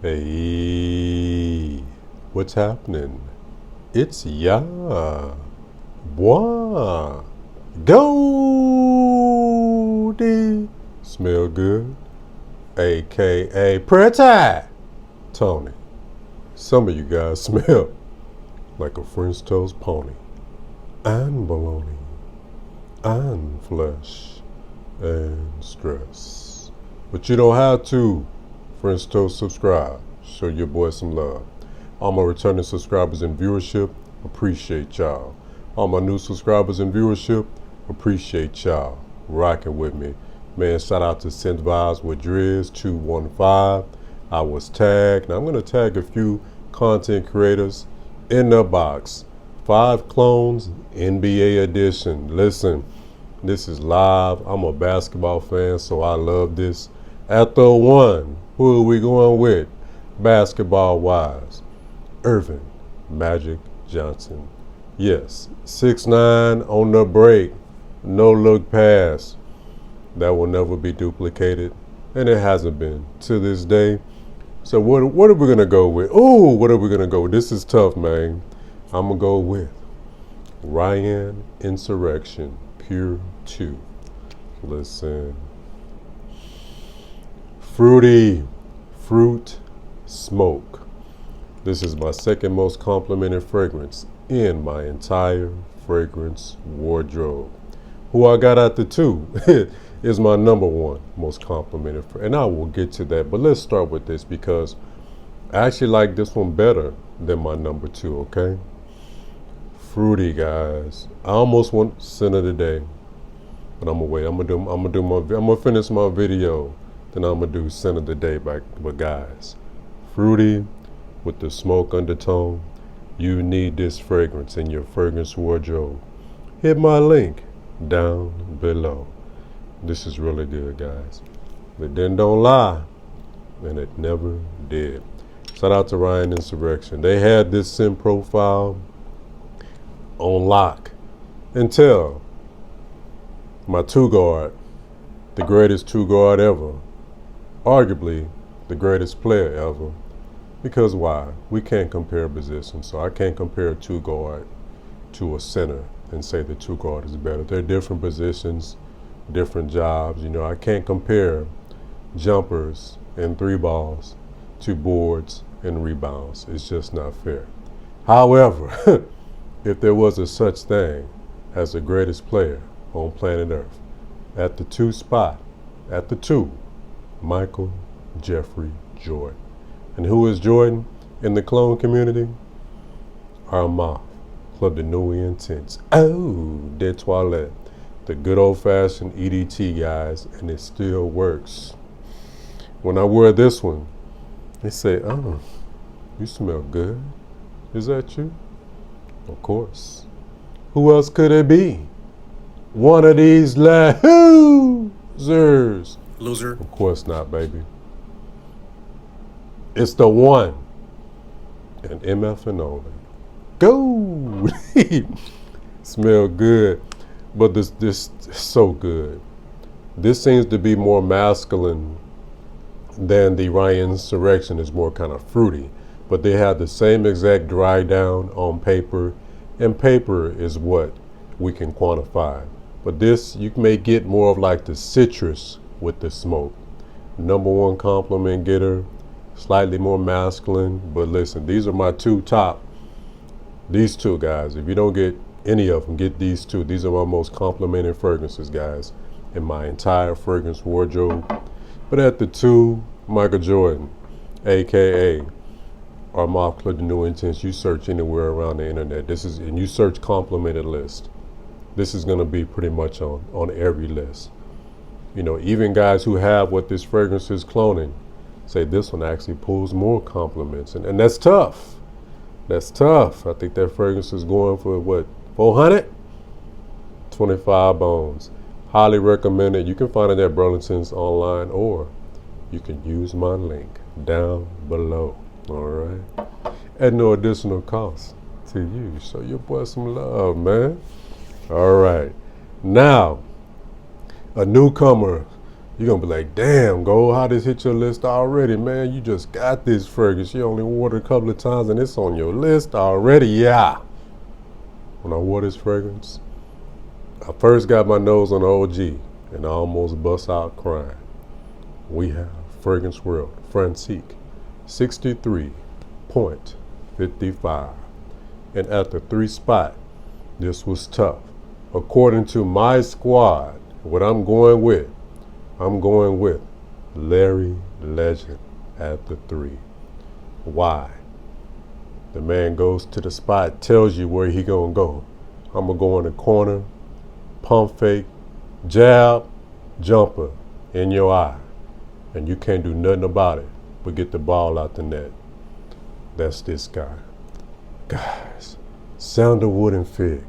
Hey, what's happening? It's ya, boy, Goldie. Smell good, aka Pretty Tony. Some of you guys smell like a French toast pony, and bologna, and flesh, and stress. But you don't have to. French toast, subscribe. Show your boy some love. All my returning subscribers and viewership, appreciate y'all. All my new subscribers and viewership, appreciate y'all rocking with me. Man, shout out to Synth Vibes with Driz 215. I was tagged. Now I'm going to tag a few content creators in the box. 5 clones, NBA edition. Listen, this is live. I'm a basketball fan, so I love this. At the one, who are we going with? Basketball wise, Irvin Magic Johnson. Yes, 6'9" on the break, no look pass. That will never be duplicated, and it hasn't been to this day. So what are we gonna go with? Oh, what are we gonna go with? This is tough, man. I'm gonna go with Ryan Insurrection Pure 2. Listen. Fruity Fruit Smoke. This is my second most complimented fragrance in my entire fragrance wardrobe. Who I got at the 2 is my number 1 most complimented, and I will get to that. But let's start with this because I actually like this one better than my number 2. Okay, fruity, guys. I almost want scent of the day, but I'm gonna wait. I'm gonna finish my video. Then I'm gonna do scent of the day back with guys. Fruity with the smoke undertone. You need this fragrance in your fragrance wardrobe. Hit my link down below. This is really good, guys. But then don't lie, and it never did. Shout out to Ryan Insurrection. They had this scent profile on lock until my 2-guard, the greatest 2-guard ever, arguably the greatest player ever. Because why? We can't compare positions. So I can't compare a 2-guard to a center and say the 2-guard is better. They're different positions, different jobs. You know, I can't compare jumpers and 3 balls to boards and rebounds. It's just not fair. However, if there was a such thing as the greatest player on planet Earth, at the 2 spot, at the 2, Michael Jeffrey Jordan. And who is Jordan in the clone community? Our moth, Club de Nuit Intense. Oh, De Toilette. The good old-fashioned EDT, guys, and it still works. When I wear this one, they say, oh, you smell good. Is that you? Of course. Who else could it be? One of these losers. Loser. Of course not, baby. It's the one and MF and only. Go! Smell good, but this is so good. This seems to be more masculine than the Ryan Insurrection. Is more kind of fruity, but they have the same exact dry down on paper, and paper is what we can quantify. But this, you may get more of like the citrus with the smoke. Number 1 compliment getter, slightly more masculine, but listen, these are my 2 top. These 2, guys, if you don't get any of them, get these 2. These are my most complimented fragrances, guys, in my entire fragrance wardrobe. But at the 2, Michael Jordan, aka our moth Club de Nuit Intense. You search anywhere around the internet, and you search complimented list. This is gonna be pretty much on every list. You know, even guys who have what this fragrance is cloning say this one actually pulls more compliments, and that's tough. That's tough. I think that fragrance is going for what, 400? 25 bones. Highly recommend it. You can find it at Burlington's online, or you can use my link down below. All right, at no additional cost to you. Show your boy some love, man. All right, now a newcomer You're going to be like, damn, Gold, how this hit your list already, man? You just got this fragrance. You only wore it a couple of times and it's on your list already. Yeah. When I wore this fragrance, I first got my nose on the OG and I almost bust out crying. We have Fragrance World Francique 63.55. And at the 3 spot, this was tough. According to my squad, what I'm going with Larry Legend at the 3. Why? The man goes to the spot, tells you where he gonna go. I'm gonna go in the corner, pump fake, jab, jumper in your eye. And you can't do nothing about it but get the ball out the net. That's this guy. Guys, Sandalwood and Fig.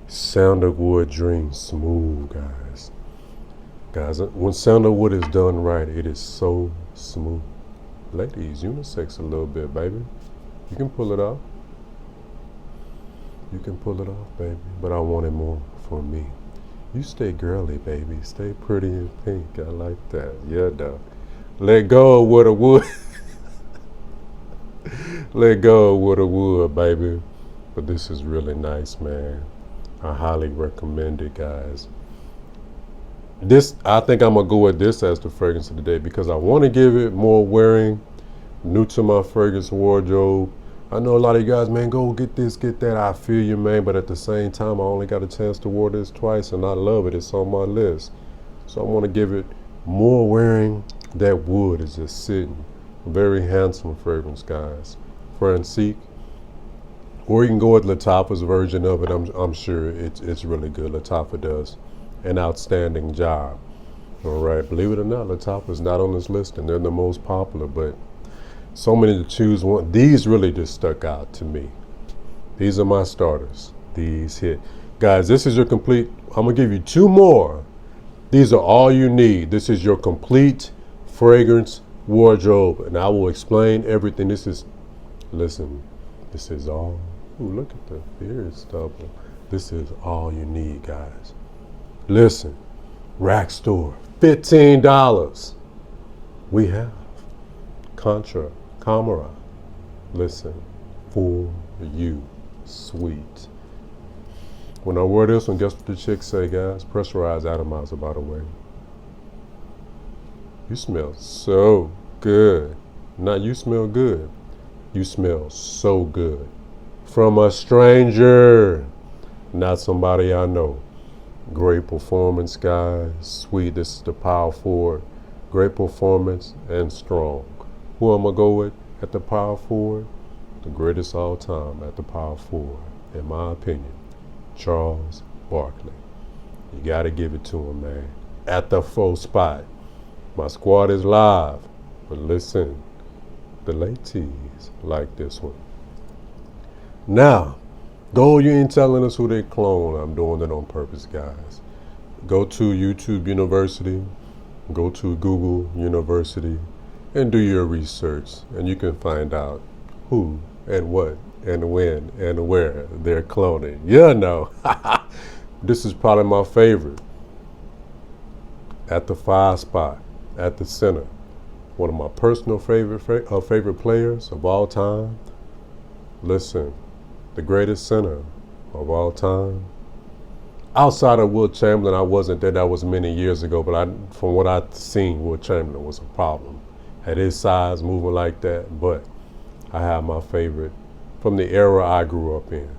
Sandalwood Dream Smooth, guys. Guys, when sandalwood is done right, it is so smooth. Ladies, unisex a little bit, baby. You can pull it off. You can pull it off, baby. But I want it more for me. You stay girly, baby. Stay pretty and pink. I like that. Yeah, dog. Let go of what a wood. Let go of what a wood, baby. But this is really nice, man. I highly recommend it, guys. This, I think I'm gonna go with this as the fragrance of the day because I want to give it more wearing. New to my fragrance wardrobe. I know a lot of you guys, man, go get this, get that. I feel you, man, but at the same time, I only got a chance to wear this twice and I love it. It's on my list. So I want to give it more wearing. That wood is just sitting. Very handsome fragrance, guys. Francique. Or you can go with Lattafa's version of it. I'm sure it's really good. Lattafa does an outstanding job. All right, believe it or not, Lattafa's not on this list and they're the most popular, but so many to choose one. These really just stuck out to me. These are my starters. These hit. Guys, this is your complete, I'm gonna give you 2 more. These are all you need. This is your complete fragrance wardrobe and I will explain everything. This is, listen, this is all, ooh, look at the beard stubble. This is all you need, guys. Listen, rack store, $15. We have Contra Camera. Listen, for you, sweet. When I wear this one, guess what the chicks say, guys? Pressurized atomizer, by the way. You smell so good. Not you smell good. You smell so good. From a stranger, not somebody I know. Great performance, guys. Sweet. This is the power forward. Great performance and strong. Who I'm gonna go with at the power forward? The greatest all time at the power forward, in my opinion, Charles Barkley. You gotta give it to him, man. At the 4 spot. My squad is live, but listen, the ladies like this one. Now, Gold, you ain't telling us who they clone. I'm doing it on purpose, guys. Go to YouTube University, go to Google University, and do your research, and you can find out who and what and when and where they're cloning. Yeah, no. This is probably my favorite. At the 5 spot, at the center, one of my personal favorite players of all time. Listen, the greatest center of all time. Outside of Wilt Chamberlain, I wasn't there. That was many years ago, but from what I've seen, Wilt Chamberlain was a problem. At his size, moving like that, but I have my favorite from the era I grew up in.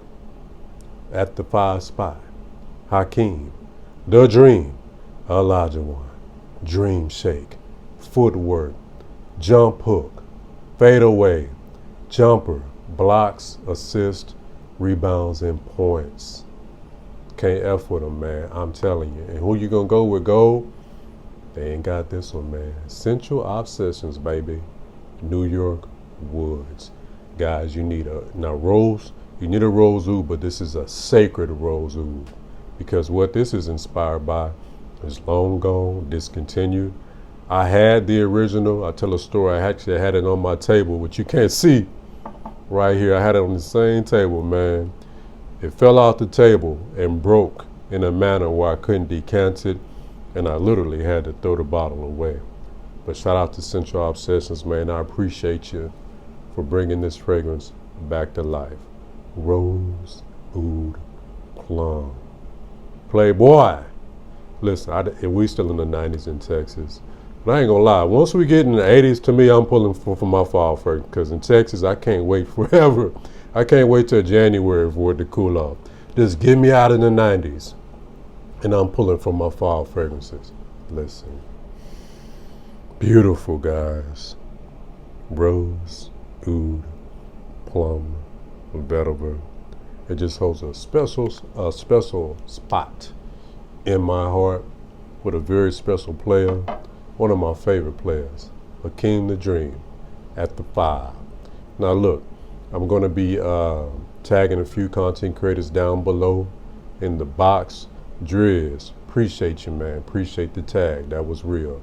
At the 5 spot, Hakeem, The Dream, Elijah One, Dream Shake, Footwork, Jump Hook, Fade Away, Jumper, Blocks, Assist, Rebounds, and Points. Can't F with them, man. I'm telling you. And who you gonna go with? Gold? They ain't got this one, man. Central Obsessions, baby. New York Woods. Guys, you need a rose oud, but this is a sacred rose oud. Because what this is inspired by is long gone, discontinued. I had the original. I tell a story. I actually had it on my table, which you can't see right here. I had it on the same table, man. It fell off the table and broke in a manner where I couldn't decant it. and I literally had to throw the bottle away. But shout out to Central Obsessions, man. I appreciate you for bringing this fragrance back to life. Rose Oud Plum. Playboy. Listen, we still in the 90s in Texas. But I ain't gonna lie, once we get in the 80s, to me, I'm pulling for my fall fragrance. Because in Texas, I can't wait forever. I can't wait till January for it to cool off. Just get me out in the 90s. And I'm pulling for my fall fragrances. Listen. Beautiful, guys. Rose Oud Plum Vetiver. It just holds a special spot in my heart with a very special player, one of my favorite players, Hakeem the Dream, at the 5. Now look, I'm going to be tagging a few content creators down below in the box. Driz, appreciate you, man. Appreciate the tag. That was real.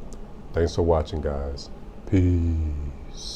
Thanks for watching, guys. Peace.